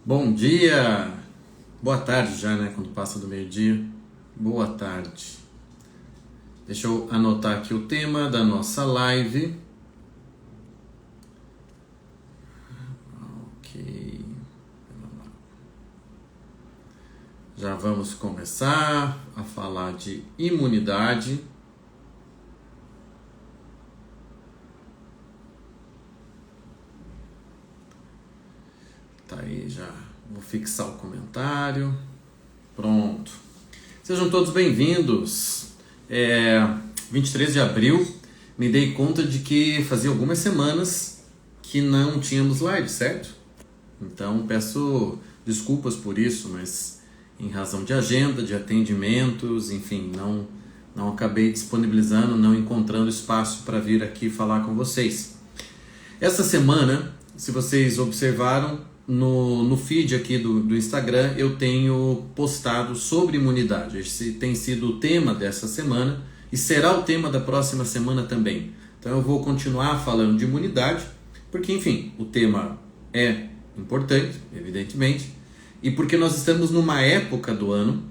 Bom dia, boa tarde já, né? Quando passa do meio-dia. Boa tarde. Deixa eu anotar aqui o tema da nossa live. Ok. Já vamos começar a falar de imunidade. Tá aí, já vou fixar o comentário. Pronto. Sejam todos bem-vindos. 23 de abril, me dei conta de que fazia algumas semanas que não tínhamos live, certo? Então peço desculpas por isso, mas em razão de agenda, de atendimentos, enfim, não acabei disponibilizando, não encontrando espaço para vir aqui falar com vocês. Essa semana, se vocês observaram, no feed aqui do Instagram eu tenho postado sobre imunidade. Esse tem sido o tema dessa semana e será o tema da próxima semana também. Então eu vou continuar falando de imunidade, porque enfim, o tema é importante, evidentemente, e porque nós estamos numa época do ano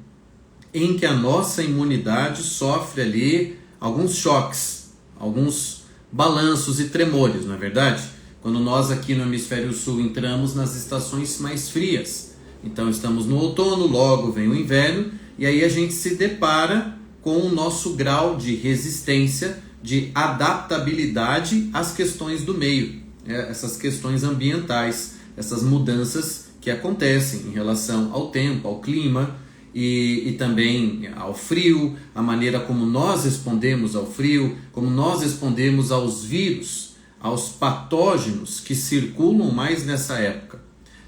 em que a nossa imunidade sofre ali alguns choques, alguns balanços e tremores, não é verdade? Quando nós aqui no Hemisfério Sul entramos nas estações mais frias. Então estamos no outono, logo vem o inverno, e aí a gente se depara com o nosso grau de resistência, de adaptabilidade às questões do meio, essas questões ambientais, essas mudanças que acontecem em relação ao tempo, ao clima e também ao frio, a maneira como nós respondemos ao frio, como nós respondemos aos vírus, aos patógenos que circulam mais nessa época.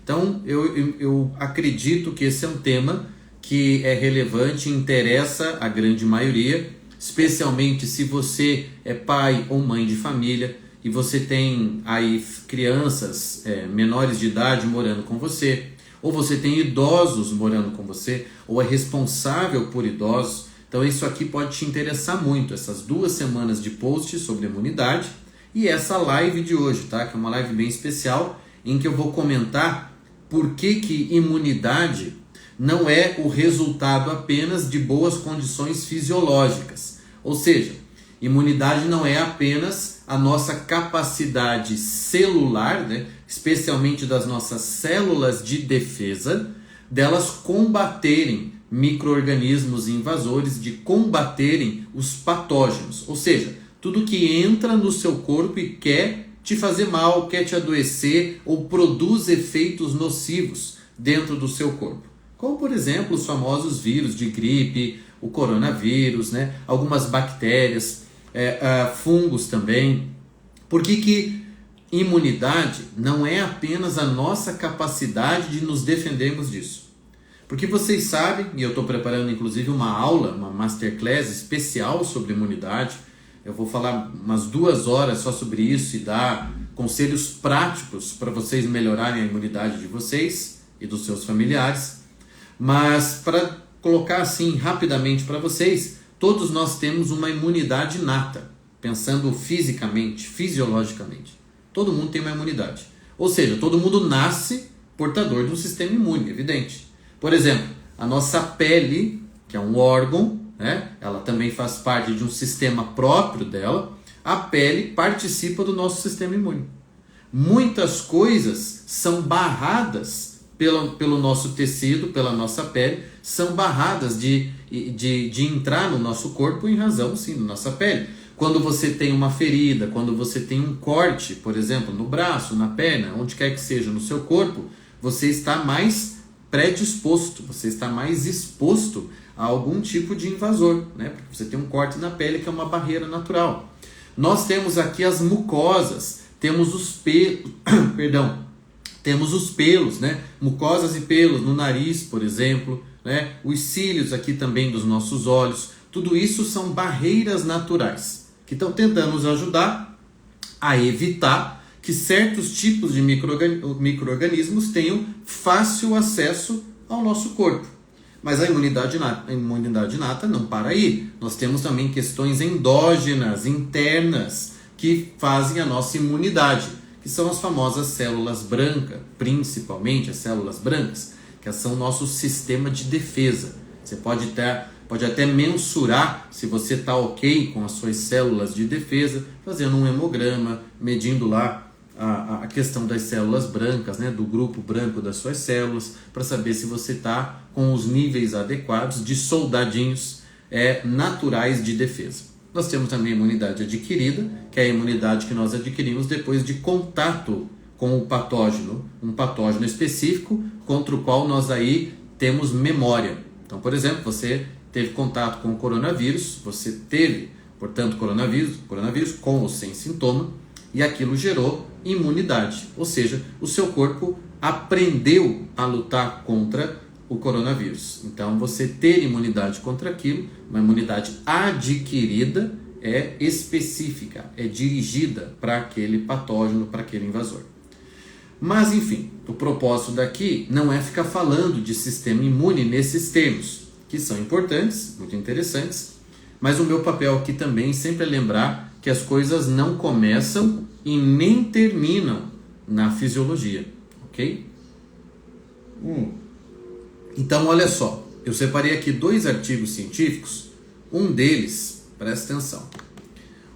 Então eu acredito que esse é um tema que é relevante e interessa a grande maioria, especialmente se você é pai ou mãe de família e você tem aí crianças menores de idade morando com você, ou você tem idosos morando com você, ou é responsável por idosos. Então isso aqui pode te interessar muito, essas 2 semanas de post sobre imunidade. E essa live de hoje, tá? Que é uma live bem especial, em que eu vou comentar por que imunidade não é o resultado apenas de boas condições fisiológicas. Ou seja, imunidade não é apenas a nossa capacidade celular, né? Especialmente das nossas células de defesa, delas combaterem micro-organismos invasores, de combaterem os patógenos. Ou seja, tudo que entra no seu corpo e quer te fazer mal, quer te adoecer ou produz efeitos nocivos dentro do seu corpo. Como, por exemplo, os famosos vírus de gripe, o coronavírus, né? Algumas bactérias, fungos também. Por que imunidade não é apenas a nossa capacidade de nos defendermos disso? Porque vocês sabem, e eu estou preparando inclusive uma aula, uma masterclass especial sobre imunidade. Eu vou falar umas 2 horas só sobre isso e dar conselhos práticos para vocês melhorarem a imunidade de vocês e dos seus familiares. Mas para colocar assim rapidamente para vocês, todos nós temos uma imunidade inata, pensando fisicamente, fisiologicamente. Todo mundo tem uma imunidade. Ou seja, todo mundo nasce portador de um sistema imune, evidente. Por exemplo, a nossa pele, que é um órgão, ela também faz parte de um sistema próprio dela. A pele participa do nosso sistema imune. Muitas coisas são barradas pelo nosso tecido, pela nossa pele, são barradas de entrar no nosso corpo em razão, sim, da nossa pele. Quando você tem uma ferida, quando você tem um corte, por exemplo, no braço, na perna, onde quer que seja no seu corpo, você está mais predisposto, você está mais exposto a algum tipo de invasor, né? Porque você tem um corte na pele que é uma barreira natural. Nós temos aqui as mucosas, temos os pelos, temos os pelos, né? Mucosas e pelos no nariz, por exemplo, né? Os cílios aqui também dos nossos olhos. Tudo isso são barreiras naturais que estão tentando nos ajudar a evitar que certos tipos de micro-organismos tenham fácil acesso ao nosso corpo. Mas a imunidade inata não para aí. Nós temos também questões endógenas, internas, que fazem a nossa imunidade. que são as famosas células brancas, principalmente as células brancas, que são o nosso sistema de defesa. Você pode até mensurar se você está ok com as suas células de defesa, fazendo um hemograma, medindo lá a questão das células brancas, né, do grupo branco das suas células, para saber se você está com os níveis adequados de soldadinhos naturais de defesa. Nós temos também a imunidade adquirida, que é a imunidade que nós adquirimos depois de contato com o patógeno, um patógeno específico contra o qual nós aí temos memória. Então, por exemplo, você teve contato com o coronavírus, você teve, portanto, coronavírus com ou sem sintoma, e aquilo gerou imunidade, ou seja, o seu corpo aprendeu a lutar contra o coronavírus. Então, você ter imunidade contra aquilo, uma imunidade adquirida, é específica, é dirigida para aquele patógeno, para aquele invasor. Mas, enfim, o propósito daqui não é ficar falando de sistema imune nesses termos, que são importantes, muito interessantes, mas o meu papel aqui também sempre é lembrar que as coisas não começam e nem terminam na fisiologia, ok? Então, olha só, eu separei aqui 2 artigos científicos, um deles, presta atenção,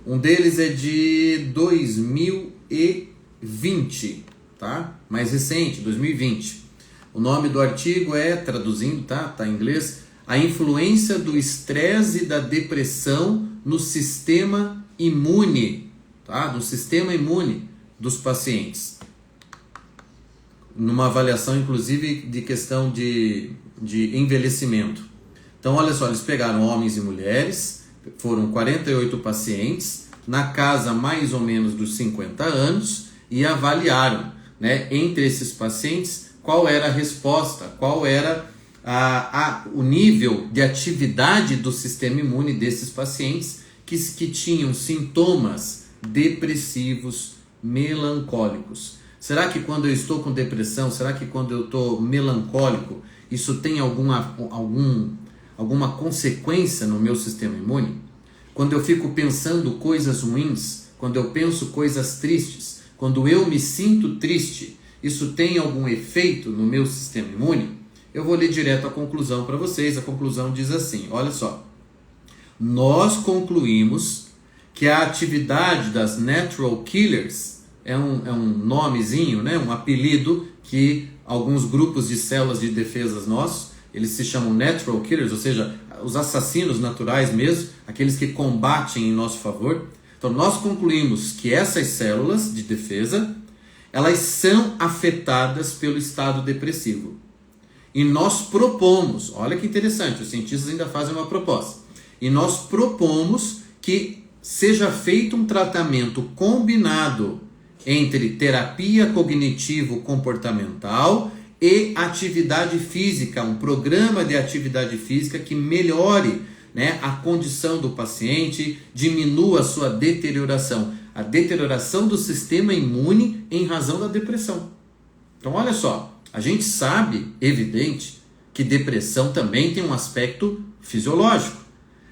um deles é de 2020, tá? Mais recente, 2020. O nome do artigo é, traduzindo, tá em inglês, a influência do estresse e da depressão no sistema imune, tá? No sistema imune dos pacientes. Numa avaliação, inclusive, de questão de envelhecimento. Então, olha só, eles pegaram homens e mulheres, foram 48 pacientes, na casa mais ou menos dos 50 anos, e avaliaram, né, entre esses pacientes, qual era a resposta, qual era o nível de atividade do sistema imune desses pacientes que tinham sintomas depressivos, melancólicos. Será que quando eu estou com depressão, será que quando eu estou melancólico, isso tem alguma consequência no meu sistema imune? Quando eu fico pensando coisas ruins, quando eu penso coisas tristes, quando eu me sinto triste, isso tem algum efeito no meu sistema imune? Eu vou ler direto a conclusão para vocês. A conclusão diz assim, olha só. Nós concluímos que a atividade das natural killers é um nomezinho, né, um apelido que alguns grupos de células de defesas nossos, eles se chamam natural killers, ou seja, os assassinos naturais mesmo, aqueles que combatem em nosso favor. Então nós concluímos que essas células de defesa, elas são afetadas pelo estado depressivo. E nós propomos, olha que interessante, os cientistas ainda fazem uma proposta, e nós propomos que seja feito um tratamento combinado entre terapia cognitivo-comportamental e atividade física, um programa de atividade física que melhore, né, a condição do paciente, diminua a sua deterioração, a deterioração do sistema imune em razão da depressão. Então olha só, a gente sabe, evidente, que depressão também tem um aspecto fisiológico.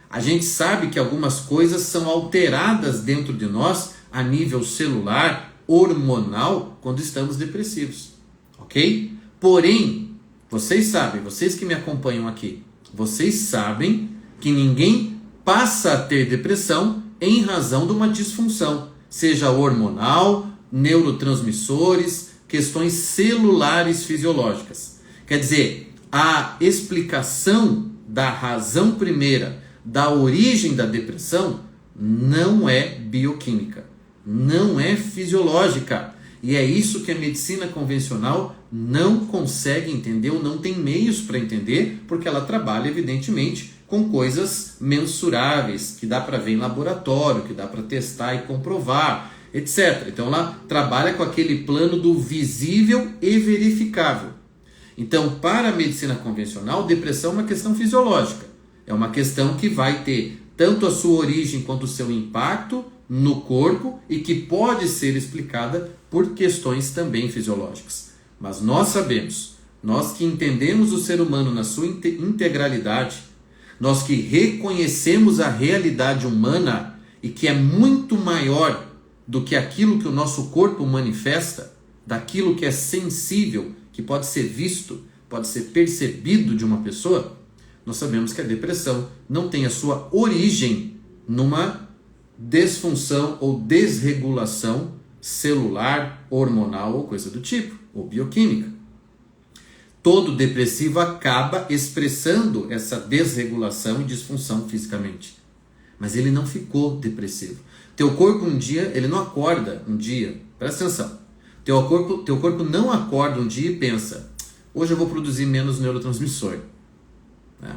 A gente sabe que algumas coisas são alteradas dentro de nós a nível celular, hormonal, quando estamos depressivos, ok? Porém, vocês sabem, vocês que me acompanham aqui, vocês sabem que ninguém passa a ter depressão em razão de uma disfunção, seja hormonal, neurotransmissores, questões celulares fisiológicas. Quer dizer, a explicação da razão primeira, da origem da depressão, não é bioquímica, não é fisiológica. E é isso que a medicina convencional não consegue entender ou não tem meios para entender, porque ela trabalha, evidentemente, com coisas mensuráveis, que dá para ver em laboratório, que dá para testar e comprovar, etc. Então ela trabalha com aquele plano do visível e verificável. Então, para a medicina convencional, depressão é uma questão fisiológica. É uma questão que vai ter tanto a sua origem quanto o seu impacto no corpo e que pode ser explicada por questões também fisiológicas. Mas nós sabemos, nós que entendemos o ser humano na sua integralidade, nós que reconhecemos a realidade humana e que é muito maior do que aquilo que o nosso corpo manifesta, daquilo que é sensível, que pode ser visto, pode ser percebido de uma pessoa, nós sabemos que a depressão não tem a sua origem numa disfunção ou desregulação celular, hormonal ou coisa do tipo, ou bioquímica. Todo depressivo acaba expressando essa desregulação e disfunção fisicamente. Mas ele não ficou depressivo. Teu corpo um dia, ele não acorda um dia, presta atenção, teu corpo não acorda um dia e pensa, hoje eu vou produzir menos neurotransmissor.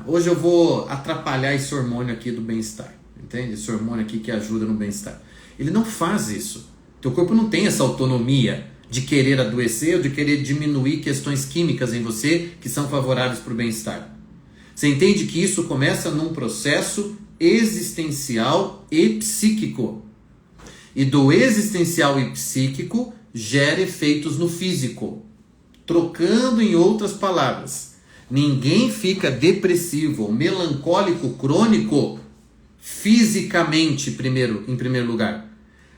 Hoje eu vou atrapalhar esse hormônio aqui do bem-estar. Entende? Esse hormônio aqui que ajuda no bem-estar. Ele não faz isso. Teu corpo não tem essa autonomia de querer adoecer ou de querer diminuir questões químicas em você que são favoráveis para o bem-estar. Você entende que isso começa num processo existencial e psíquico. E do existencial e psíquico gera efeitos no físico. Trocando em outras palavras, ninguém fica depressivo ou melancólico crônico fisicamente, em primeiro lugar.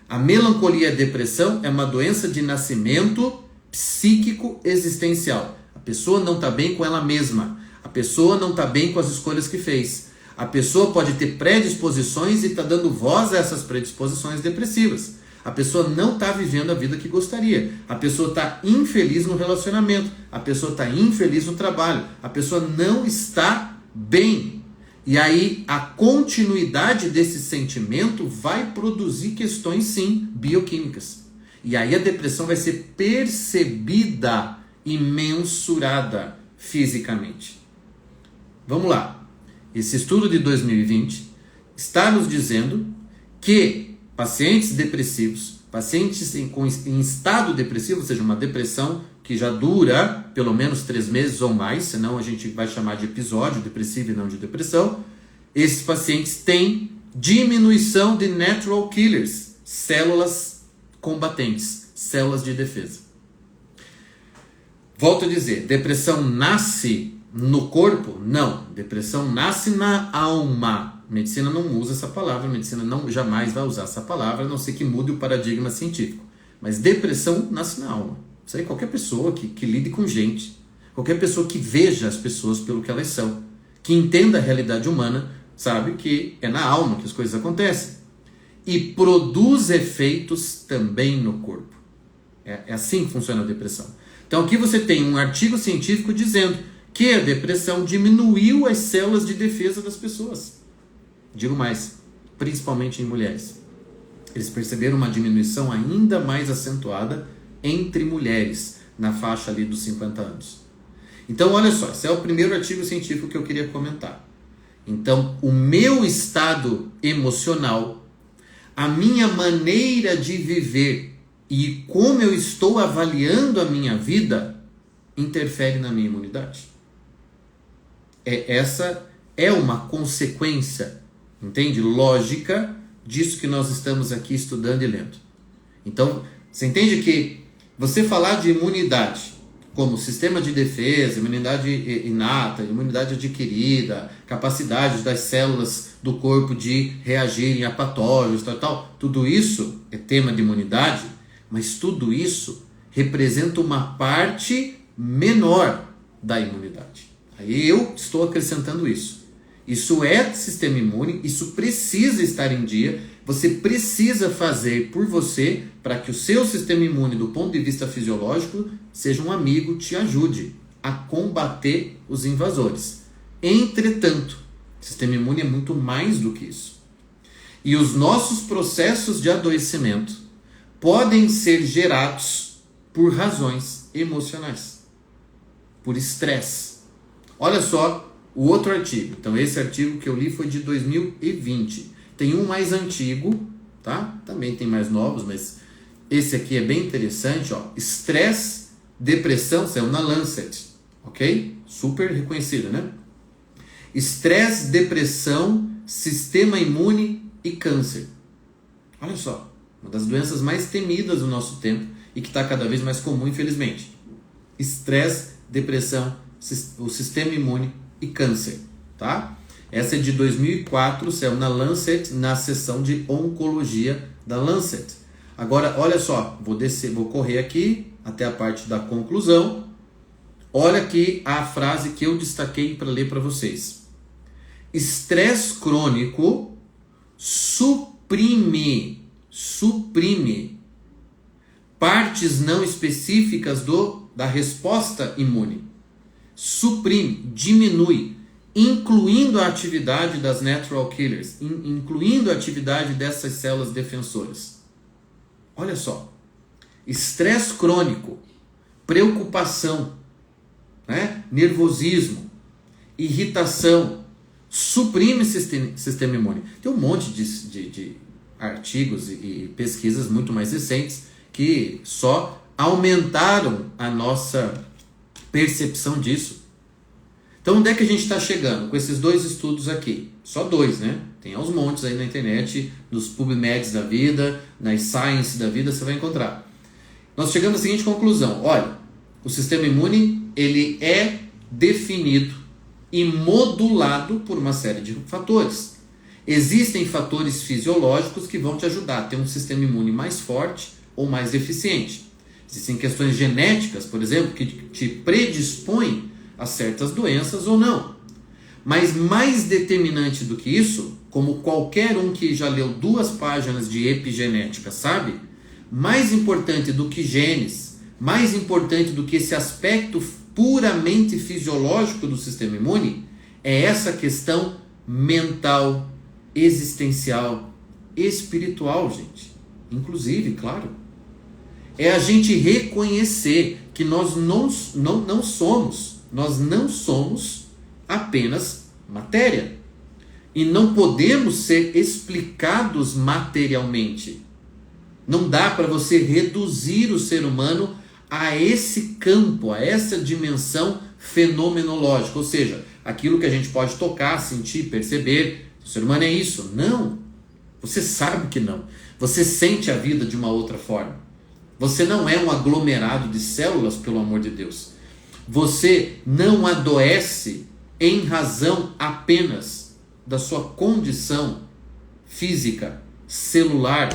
A melancolia e a depressão é uma doença de nascimento psíquico existencial. A pessoa não está bem com ela mesma. A pessoa não está bem com as escolhas que fez. A pessoa pode ter predisposições e está dando voz a essas predisposições depressivas. A pessoa não está vivendo a vida que gostaria. A pessoa está infeliz no relacionamento. A pessoa está infeliz no trabalho. A pessoa não está bem. E aí a continuidade desse sentimento vai produzir questões, sim, bioquímicas. E aí a depressão vai ser percebida e mensurada fisicamente. Vamos lá. Esse estudo de 2020 está nos dizendo que pacientes depressivos, pacientes em estado depressivo, ou seja, uma depressão que já dura pelo menos 3 meses ou mais, senão a gente vai chamar de episódio depressivo e não de depressão, esses pacientes têm diminuição de natural killers, células combatentes, células de defesa. Volto a dizer, depressão nasce no corpo? Não, depressão nasce na alma. Medicina não usa essa palavra, medicina jamais vai usar essa palavra, a não ser que mude o paradigma científico. Mas depressão nasce na alma. Isso aí qualquer pessoa que lide com gente, qualquer pessoa que veja as pessoas pelo que elas são, que entenda a realidade humana, sabe que é na alma que as coisas acontecem. E produz efeitos também no corpo. É assim que funciona a depressão. Então aqui você tem um artigo científico dizendo que a depressão diminuiu as células de defesa das pessoas. Digo mais, principalmente em mulheres. Eles perceberam uma diminuição ainda mais acentuada entre mulheres, na faixa ali dos 50 anos. Então, olha só, esse é o primeiro artigo científico que eu queria comentar. Então, o meu estado emocional, a minha maneira de viver e como eu estou avaliando a minha vida, interfere na minha imunidade. Essa é uma consequência, entende? Lógica disso que nós estamos aqui estudando e lendo. Então, você entende que você falar de imunidade como sistema de defesa, imunidade inata, imunidade adquirida, capacidade das células do corpo de reagirem a patógenos, tudo isso é tema de imunidade, mas tudo isso representa uma parte menor da imunidade. Aí eu estou acrescentando isso. Isso é sistema imune, isso precisa estar em dia, você precisa fazer por você para que o seu sistema imune, do ponto de vista fisiológico, seja um amigo, te ajude a combater os invasores. Entretanto, o sistema imune é muito mais do que isso. E os nossos processos de adoecimento podem ser gerados por razões emocionais, por estresse. Olha só o outro artigo. Então esse artigo que eu li foi de 2020. Tem um mais antigo, tá? Também tem mais novos, mas esse aqui é bem interessante, ó. Estresse, depressão, saiu na Lancet, ok? Super reconhecido, né? Estresse, depressão, sistema imune e câncer. Olha só, uma das doenças mais temidas do nosso tempo e que está cada vez mais comum, infelizmente. Estresse, depressão, o sistema imune e câncer, tá? Essa é de 2004, saiu na Lancet, na seção de oncologia da Lancet. Agora, olha só, vou correr aqui até a parte da conclusão. Olha aqui a frase que eu destaquei para ler para vocês. Estresse crônico suprime partes não específicas da resposta imune. Suprime, diminui, incluindo a atividade das natural killers, incluindo a atividade dessas células defensoras. Olha só, estresse crônico, preocupação, né? Nervosismo, irritação, suprime sistema imune. Tem um monte de artigos e pesquisas muito mais recentes que só aumentaram a nossa percepção disso. Então, onde é que a gente está chegando com esses 2 estudos aqui? Só 2, né? Tem aos montes aí na internet, nos PubMeds da vida, nas Science da vida, você vai encontrar. Nós chegamos à seguinte conclusão. Olha, o sistema imune, ele é definido e modulado por uma série de fatores. Existem fatores fisiológicos que vão te ajudar a ter um sistema imune mais forte ou mais eficiente. Existem questões genéticas, por exemplo, que te predispõem a certas doenças ou não. Mas mais determinante do que isso, como qualquer um que já leu 2 páginas de epigenética sabe, mais importante do que genes, mais importante do que esse aspecto puramente fisiológico do sistema imune, é essa questão mental, existencial, espiritual, gente. Inclusive, claro, é a gente reconhecer que nós não somos apenas matéria. E não podemos ser explicados materialmente. Não dá para você reduzir o ser humano a esse campo, a essa dimensão fenomenológica. Ou seja, aquilo que a gente pode tocar, sentir, perceber. O ser humano é isso. Não. Você sabe que não. Você sente a vida de uma outra forma. Você não é um aglomerado de células, pelo amor de Deus. Você não adoece em razão apenas da sua condição física, celular,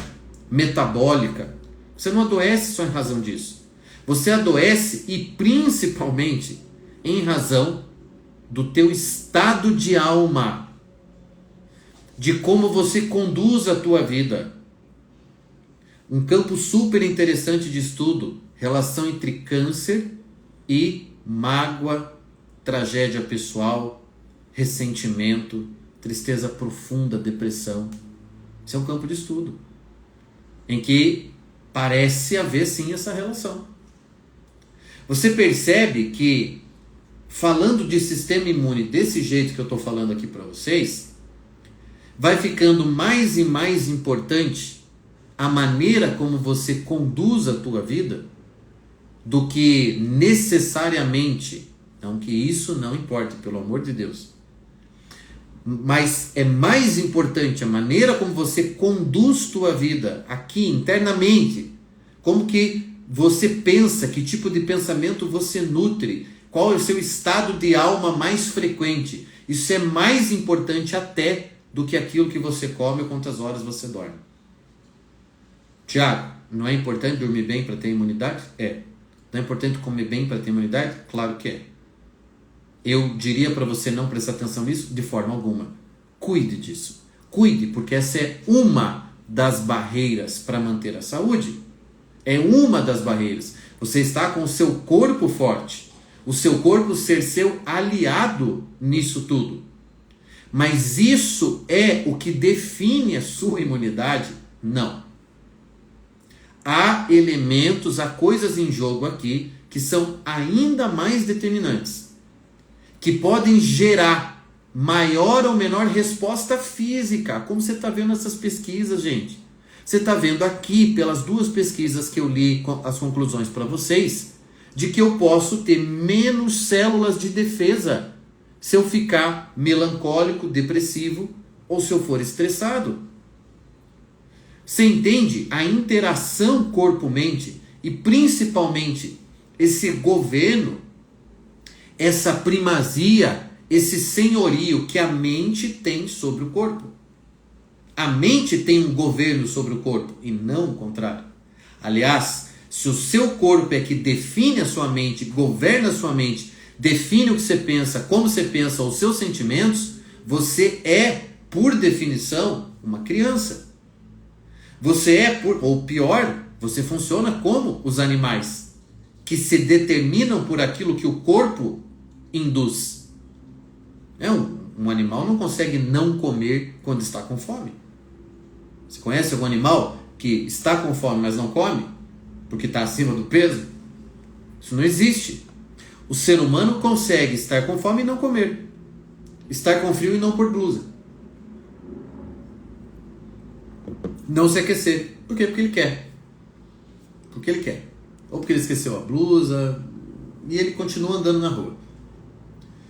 metabólica. Você não adoece só em razão disso. Você adoece e principalmente em razão do teu estado de alma, de como você conduz a tua vida. Um campo super interessante de estudo, relação entre câncer e mágoa, tragédia pessoal, ressentimento, tristeza profunda, depressão. Esse é um campo de estudo, em que parece haver sim essa relação. Você percebe que, falando de sistema imune desse jeito que eu estou falando aqui para vocês, vai ficando mais e mais importante a maneira como você conduz a tua vida do que necessariamente, não que isso não importe, pelo amor de Deus, mas é mais importante a maneira como você conduz tua vida aqui internamente, como que você pensa, que tipo de pensamento você nutre, qual é o seu estado de alma mais frequente. Isso é mais importante até do que aquilo que você come ou quantas horas você dorme. Tiago, não é importante dormir bem para ter imunidade? É. Não é importante comer bem para ter imunidade? Claro que é. Eu diria para você não prestar atenção nisso? De forma alguma. Cuide disso. Cuide, porque essa é uma das barreiras para manter a saúde. É uma das barreiras. Você está com o seu corpo forte. O seu corpo ser seu aliado nisso tudo. Mas isso é o que define a sua imunidade? Não. Há elementos, há coisas em jogo aqui que são ainda mais determinantes, que podem gerar maior ou menor resposta física, como você está vendo nessas pesquisas, gente. Você está vendo aqui, pelas 2 pesquisas que eu li, as conclusões para vocês, de que eu posso ter menos células de defesa se eu ficar melancólico, depressivo ou se eu for estressado. Você entende a interação corpo-mente e principalmente esse governo, essa primazia, esse senhorio que a mente tem sobre o corpo. A mente tem um governo sobre o corpo e não o contrário. Aliás, se o seu corpo é que define a sua mente, governa a sua mente, define o que você pensa, como você pensa, os seus sentimentos, você é, por definição, uma criança. Você é, ou pior, você funciona como os animais, que se determinam por aquilo que o corpo induz. Um animal não consegue não comer quando está com fome. Você conhece algum animal que está com fome, mas não come? Porque está acima do peso? Isso não existe. O ser humano consegue estar com fome e não comer. Estar com frio e não pôr blusa. Não se aquecer. Por quê? Porque ele quer. Porque ele quer. Ou porque ele esqueceu a blusa e ele continua andando na rua.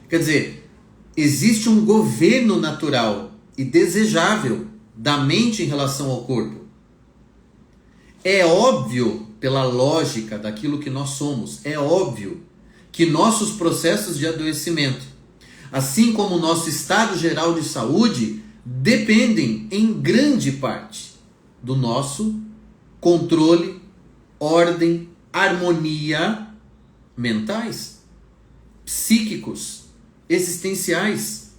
Quer dizer, existe um governo natural e desejável da mente em relação ao corpo. É óbvio, pela lógica daquilo que nós somos, é óbvio que nossos processos de adoecimento, assim como o nosso estado geral de saúde, dependem em grande parte do nosso controle, ordem, harmonia mentais, psíquicos, existenciais.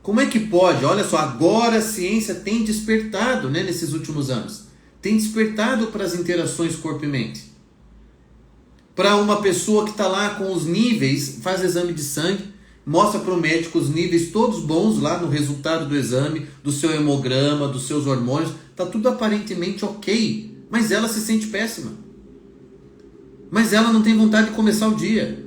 Como é que pode? Olha só, agora a ciência tem despertado, nesses últimos anos. Tem despertado para as interações corpo e mente. Para uma pessoa que está lá com os níveis, faz exame de sangue, mostra para o médico os níveis todos bons lá no resultado do exame, do seu hemograma, dos seus hormônios. Está tudo aparentemente ok, mas ela se sente péssima. Mas ela não tem vontade de começar o dia.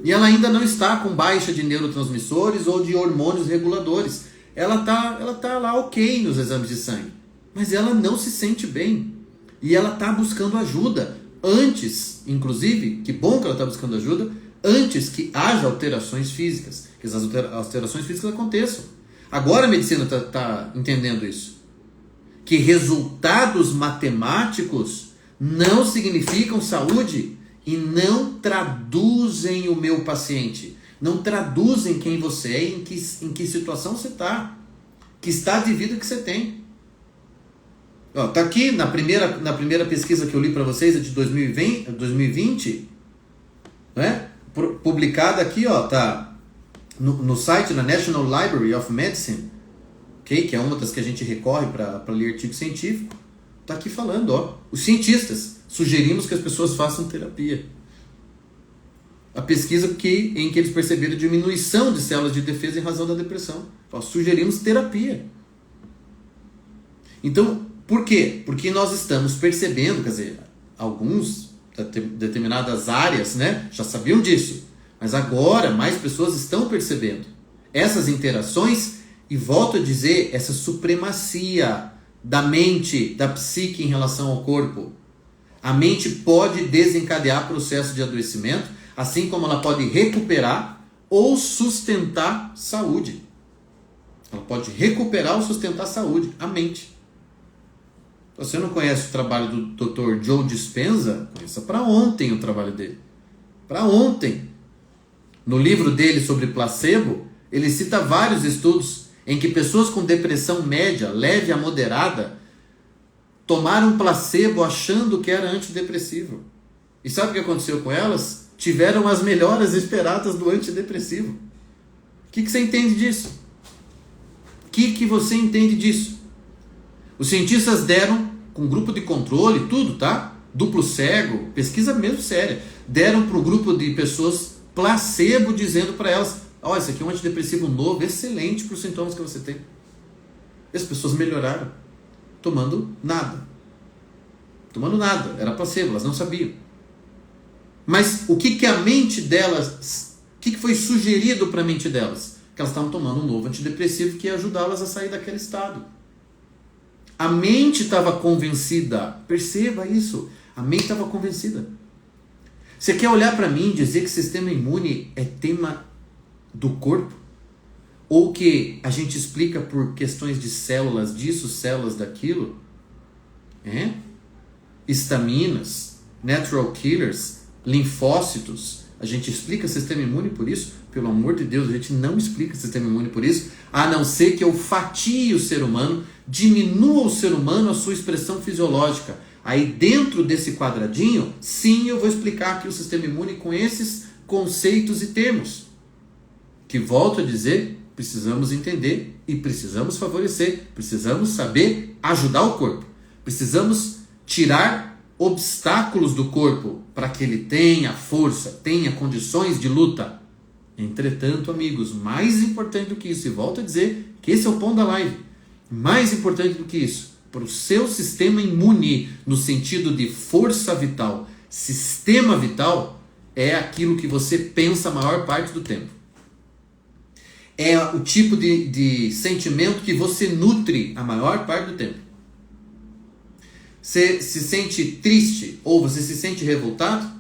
E ela ainda não está com baixa de neurotransmissores ou de hormônios reguladores. Ela tá lá ok nos exames de sangue. Mas ela não se sente bem. E ela está buscando ajuda. Antes, inclusive, que bom que ela está buscando ajuda, antes que haja alterações físicas. Que as alterações físicas aconteçam. Agora a medicina está entendendo isso. Que resultados matemáticos não significam saúde e não traduzem o meu paciente. Não traduzem quem você é e em que situação você está. Que estado de vida que você tem. Está aqui na primeira pesquisa que eu li para vocês, é de 2020, né? Publicada aqui, tá no site da National Library of Medicine, okay? Que é uma das que a gente recorre para ler artigo científico. Está aqui falando, os cientistas sugerimos que as pessoas façam terapia. A pesquisa em que eles perceberam diminuição de células de defesa em razão da depressão. Sugerimos terapia. Então, por quê? Porque nós estamos percebendo, quer dizer, alguns determinadas áreas, já sabiam disso, mas agora mais pessoas estão percebendo essas interações e, volto a dizer, essa supremacia da mente, da psique em relação ao corpo. A mente pode desencadear processo de adoecimento, assim como ela pode recuperar ou sustentar saúde. Ela pode recuperar ou sustentar saúde, a mente. Você não conhece o trabalho do Dr. Joe Dispenza? Conheça para ontem o trabalho dele. Para ontem. No livro dele sobre placebo, ele cita vários estudos em que pessoas com depressão média, leve a moderada, tomaram placebo achando que era antidepressivo. E sabe o que aconteceu com elas? Tiveram as melhoras esperadas do antidepressivo. O que você entende disso? O que você entende disso? Os cientistas deram, com grupo de controle, tudo, tá? Duplo cego, pesquisa mesmo séria. Deram para o grupo de pessoas placebo, dizendo para elas: isso aqui é um antidepressivo novo, excelente para os sintomas que você tem. E as pessoas melhoraram, tomando nada. Tomando nada, era placebo, elas não sabiam. Mas o que a mente delas, o que foi sugerido para a mente delas? Que elas estavam tomando um novo antidepressivo que ia ajudá-las a sair daquele estado. A mente estava convencida. Perceba isso. A mente estava convencida. Você quer olhar para mim e dizer que sistema imune é tema do corpo? Ou que a gente explica por questões de células disso, células daquilo? Estaminas, natural killers, linfócitos. A gente explica sistema imune por isso? Pelo amor de Deus, a gente não explica sistema imune por isso, a não ser que eu fatie o ser humano Diminua o ser humano a sua expressão fisiológica. Aí dentro desse quadradinho, sim, eu vou explicar aqui o sistema imune com esses conceitos e termos. Que, volto a dizer, precisamos entender e precisamos favorecer. Precisamos saber ajudar o corpo. Precisamos tirar obstáculos do corpo para que ele tenha força, tenha condições de luta. Entretanto, amigos, mais importante do que isso, e volto a dizer que esse é o ponto da live, mais importante do que isso, para o seu sistema imune, no sentido de força vital, sistema vital, é aquilo que você pensa a maior parte do tempo. É o tipo de sentimento que você nutre a maior parte do tempo. Você se sente triste ou você se sente revoltado?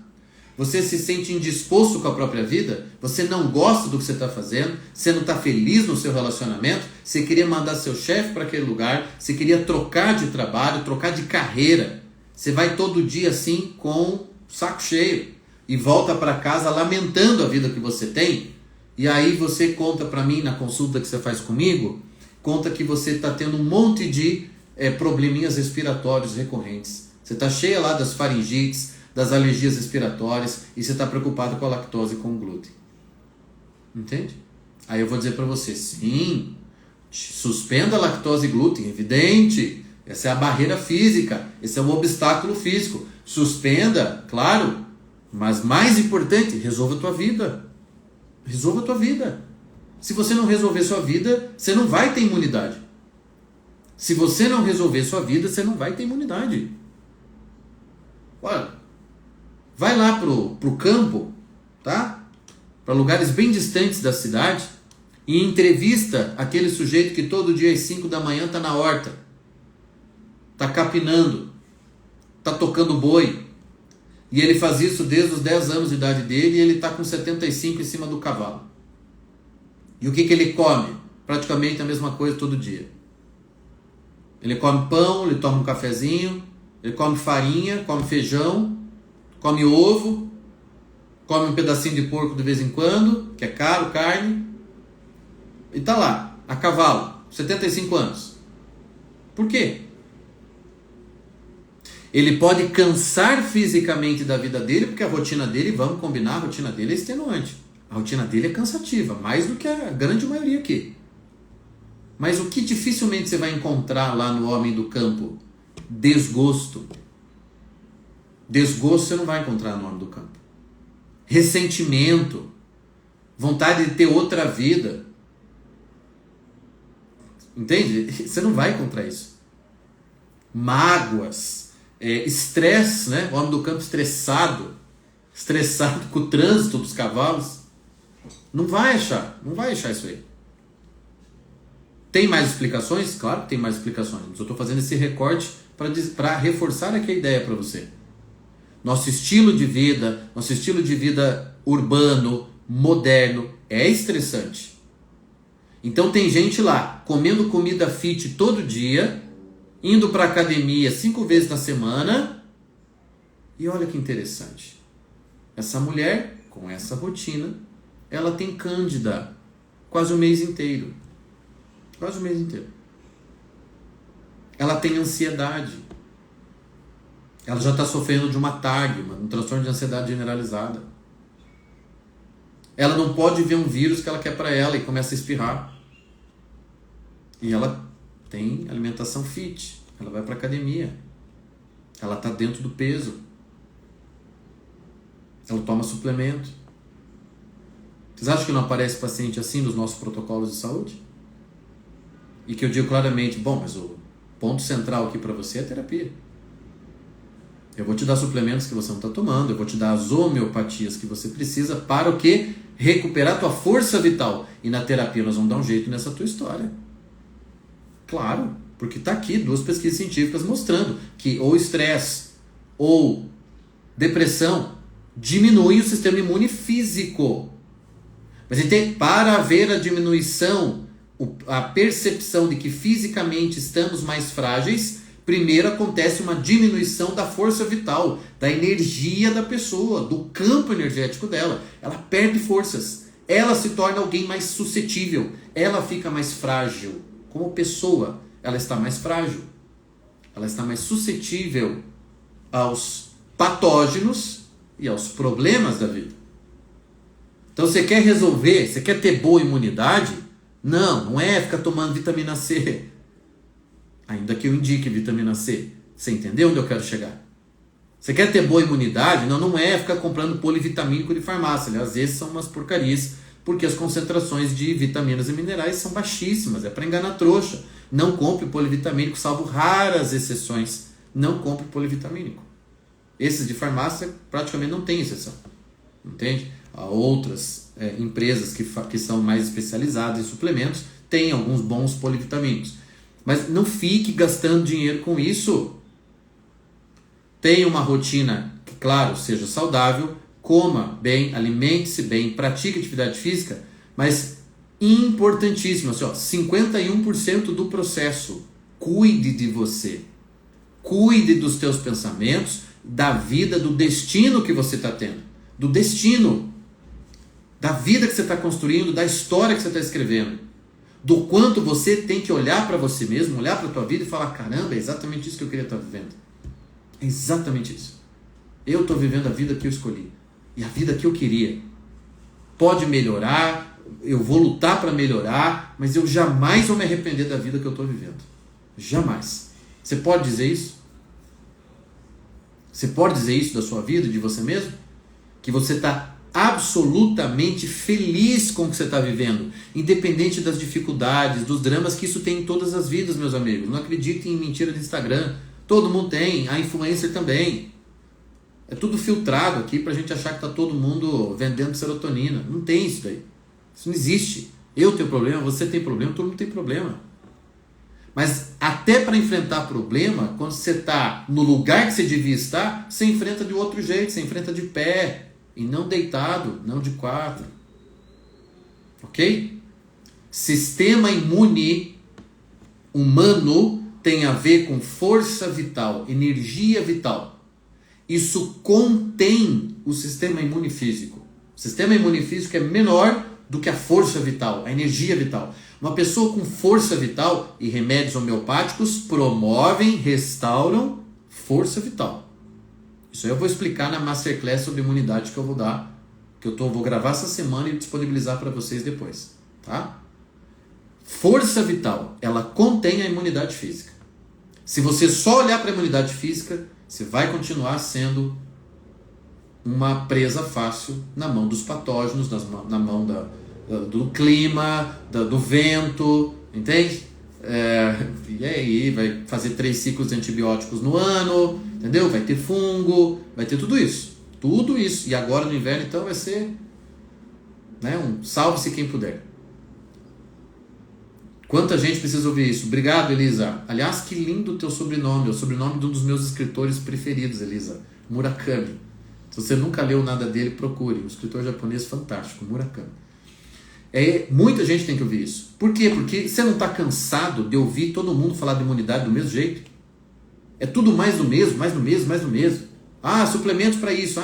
Você se sente indisposto com a própria vida? Você não gosta do que você está fazendo? Você não está feliz no seu relacionamento? Você queria mandar seu chefe para aquele lugar? Você queria trocar de trabalho, trocar de carreira? Você vai todo dia assim com o saco cheio e volta para casa lamentando a vida que você tem? E aí você conta para mim na consulta que você faz comigo, conta que você está tendo um monte de probleminhas respiratórios recorrentes. Você está cheia lá das faringites, das alergias respiratórias e você está preocupado com a lactose e com o glúten. Entende? Aí eu vou dizer para você, sim, suspenda a lactose e glúten, evidente, essa é a barreira física, esse é o obstáculo físico. Suspenda, claro, mas mais importante, resolva a tua vida. Resolva a tua vida. Se você não resolver sua vida, você não vai ter imunidade. Se você não resolver sua vida, você não vai ter imunidade. Olha, vai lá pro campo, tá? Para lugares bem distantes da cidade e entrevista aquele sujeito que todo dia às 5 da manhã tá na horta, tá capinando, tá tocando boi. E ele faz isso desde os 10 anos de idade dele e ele tá com 75 em cima do cavalo. E o que ele come? Praticamente a mesma coisa todo dia. Ele come pão, ele toma um cafezinho, ele come farinha, come feijão, come ovo, come um pedacinho de porco de vez em quando, que é caro, carne, e tá lá, a cavalo, 75 anos. Por quê? Ele pode cansar fisicamente da vida dele, porque a rotina dele, vamos combinar, a rotina dele é extenuante. A rotina dele é cansativa, mais do que a grande maioria aqui. Mas o que dificilmente você vai encontrar lá no homem do campo? Desgosto. Desgosto você não vai encontrar no homem do campo. Ressentimento. Vontade de ter outra vida. Entende? Você não vai encontrar isso. Mágoas. Estresse, né? O homem do campo estressado com o trânsito dos cavalos. Não vai achar isso aí. Tem mais explicações? Claro que tem mais explicações. Mas eu estou fazendo esse recorte para reforçar aqui a ideia para você. Nosso estilo de vida urbano, moderno, é estressante. Então tem gente lá comendo comida fit todo dia, indo para a academia 5 vezes na semana. E olha que interessante. Essa mulher, com essa rotina, ela tem cândida quase o mês inteiro. Quase o mês inteiro. Ela tem ansiedade. Ela já está sofrendo de uma TAG, um transtorno de ansiedade generalizada. Ela não pode ver um vírus que ela quer para ela e começa a espirrar. E ela tem alimentação fit. Ela vai para academia. Ela está dentro do peso. Ela toma suplemento. Vocês acham que não aparece paciente assim nos nossos protocolos de saúde? E que eu digo claramente, bom, mas o ponto central aqui para você é a terapia. Eu vou te dar suplementos que você não está tomando, eu vou te dar as homeopatias que você precisa para o quê? Recuperar a tua força vital. E na terapia nós vamos dar um jeito nessa tua história. Claro, porque está aqui 2 pesquisas científicas mostrando que ou estresse ou depressão diminuem o sistema imune físico. Mas para haver a diminuição, a percepção de que fisicamente estamos mais frágeis, primeiro acontece uma diminuição da força vital, da energia da pessoa, do campo energético dela. Ela perde forças, ela se torna alguém mais suscetível, ela fica mais frágil como pessoa, ela está mais frágil, ela está mais suscetível aos patógenos e aos problemas da vida. Então você quer resolver, você quer ter boa imunidade? Não é ficar tomando vitamina C. Ainda que eu indique vitamina C. Você entendeu onde eu quero chegar? Você quer ter boa imunidade? Não é ficar comprando polivitamínico de farmácia. Aliás, às vezes são umas porcarias, porque as concentrações de vitaminas e minerais são baixíssimas. É para enganar trouxa. Não compre polivitamínico, salvo raras exceções. Não compre polivitamínico. Esses de farmácia praticamente não tem exceção. Entende? Há outras empresas que são mais especializadas em suplementos, têm alguns bons polivitamínicos. Mas não fique gastando dinheiro com isso. Tenha uma rotina que, claro, seja saudável, coma bem, alimente-se bem, pratique atividade física, mas importantíssimo, assim, 51% do processo. Cuide de você. Cuide dos teus pensamentos, da vida, do destino que você está tendo. Do destino. Da vida que você está construindo, da história que você está escrevendo. Do quanto você tem que olhar para você mesmo, olhar para a tua vida e falar, caramba, é exatamente isso que eu queria estar vivendo. É exatamente isso. Eu estou vivendo a vida que eu escolhi. E a vida que eu queria. Pode melhorar, eu vou lutar para melhorar, mas eu jamais vou me arrepender da vida que eu estou vivendo. Jamais. Você pode dizer isso? Você pode dizer isso da sua vida, de você mesmo? Que você está absolutamente feliz com o que você está vivendo, independente das dificuldades, dos dramas que isso tem em todas as vidas, meus amigos. Não acreditem em mentira do Instagram. Todo mundo tem, a influencer também. É tudo filtrado aqui pra gente achar que tá todo mundo vendendo serotonina. Não tem isso daí. Isso não existe. Eu tenho problema, você tem problema, todo mundo tem problema. Mas até para enfrentar problema, quando você está no lugar que você devia estar, você enfrenta de outro jeito, você enfrenta de pé, e não deitado, não de quatro. Ok? Sistema imune humano tem a ver com força vital, energia vital. Isso contém o sistema imune físico. O sistema imune físico é menor do que a força vital, a energia vital. Uma pessoa com força vital e remédios homeopáticos promovem, restauram força vital. Isso aí eu vou explicar na Masterclass sobre imunidade que eu vou dar, que eu vou gravar essa semana e disponibilizar para vocês depois. Tá? Força vital, ela contém a imunidade física. Se você só olhar para a imunidade física, você vai continuar sendo uma presa fácil na mão dos patógenos, na mão do clima, do vento, entende? E aí vai fazer 3 ciclos de antibióticos no ano, entendeu? Vai ter fungo, vai ter tudo isso. Tudo isso. E agora no inverno então vai ser, né, um salve-se quem puder. Quanta gente precisa ouvir isso. Obrigado, Elisa. Aliás, que lindo o teu sobrenome. É o sobrenome de um dos meus escritores preferidos, Elisa. Murakami. Se você nunca leu nada dele, procure. Um escritor japonês fantástico, Murakami. Muita gente tem que ouvir isso. Por quê? Porque você não está cansado de ouvir todo mundo falar de imunidade do mesmo jeito? É tudo mais do mesmo, mais do mesmo, mais do mesmo. Ah, suplementos para isso.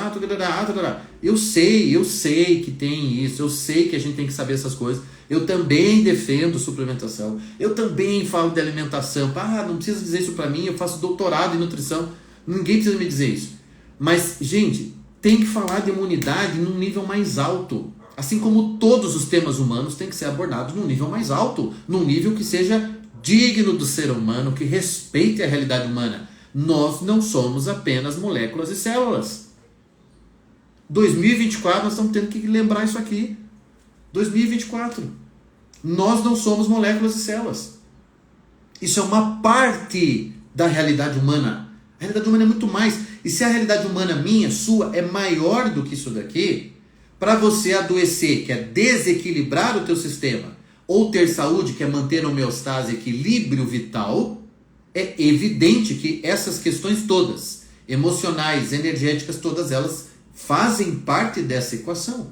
Eu sei que tem isso. Eu sei que a gente tem que saber essas coisas. Eu também defendo suplementação. Eu também falo de alimentação. Ah, não precisa dizer isso para mim. Eu faço doutorado em nutrição. Ninguém precisa me dizer isso. Mas, gente, tem que falar de imunidade num nível mais alto. Assim como todos os temas humanos têm que ser abordados num nível mais alto. Num nível que seja digno do ser humano, que respeite a realidade humana. Nós não somos apenas moléculas e células. 2024 nós estamos tendo que lembrar isso aqui. 2024. Nós não somos moléculas e células. Isso é uma parte da realidade humana. A realidade humana é muito mais. E se a realidade humana minha, sua, é maior do que isso daqui, para você adoecer, que é desequilibrar o teu sistema, ou ter saúde, que é manter a homeostase, equilíbrio vital, é evidente que essas questões todas, emocionais, energéticas, todas elas fazem parte dessa equação.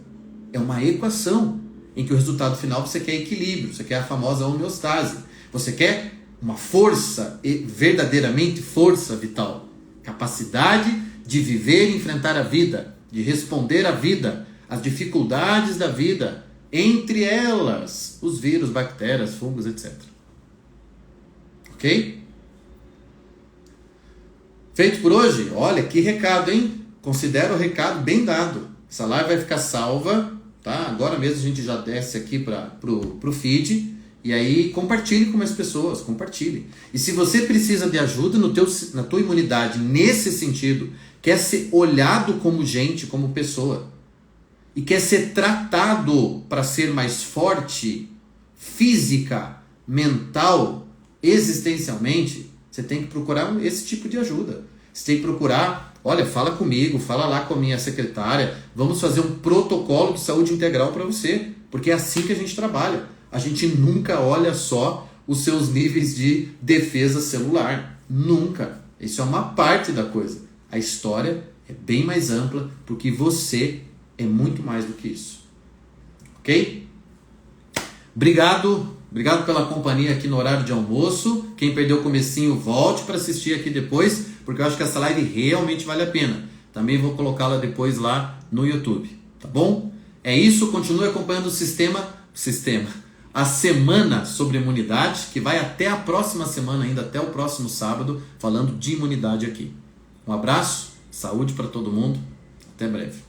É uma equação em que o resultado final você quer equilíbrio, você quer a famosa homeostase, você quer uma força, verdadeiramente força vital, capacidade de viver e enfrentar a vida, de responder à vida, às dificuldades da vida, entre elas os vírus, bactérias, fungos, etc. Ok? Feito por hoje? Olha, que recado, hein? Considero o recado bem dado. Essa live vai ficar salva, tá? Agora mesmo a gente já desce aqui pro feed. E aí compartilhe com mais pessoas, compartilhe. E se você precisa de ajuda na tua imunidade nesse sentido, quer ser olhado como gente, como pessoa, e quer ser tratado para ser mais forte, física, mental, existencialmente, você tem que procurar esse tipo de ajuda. Você tem que procurar, olha, fala comigo, fala lá com a minha secretária, vamos fazer um protocolo de saúde integral para você, porque é assim que a gente trabalha. A gente nunca olha só os seus níveis de defesa celular. Nunca. Isso é uma parte da coisa. A história é bem mais ampla, porque você é muito mais do que isso. Ok? Obrigado pela companhia aqui no horário de almoço. Quem perdeu o comecinho, volte para assistir aqui depois, porque eu acho que essa live realmente vale a pena. Também vou colocá-la depois lá no YouTube. Tá bom? É isso. Continue acompanhando o sistema. A semana sobre imunidade, que vai até a próxima semana ainda, até o próximo sábado, falando de imunidade aqui. Um abraço, saúde para todo mundo, até breve.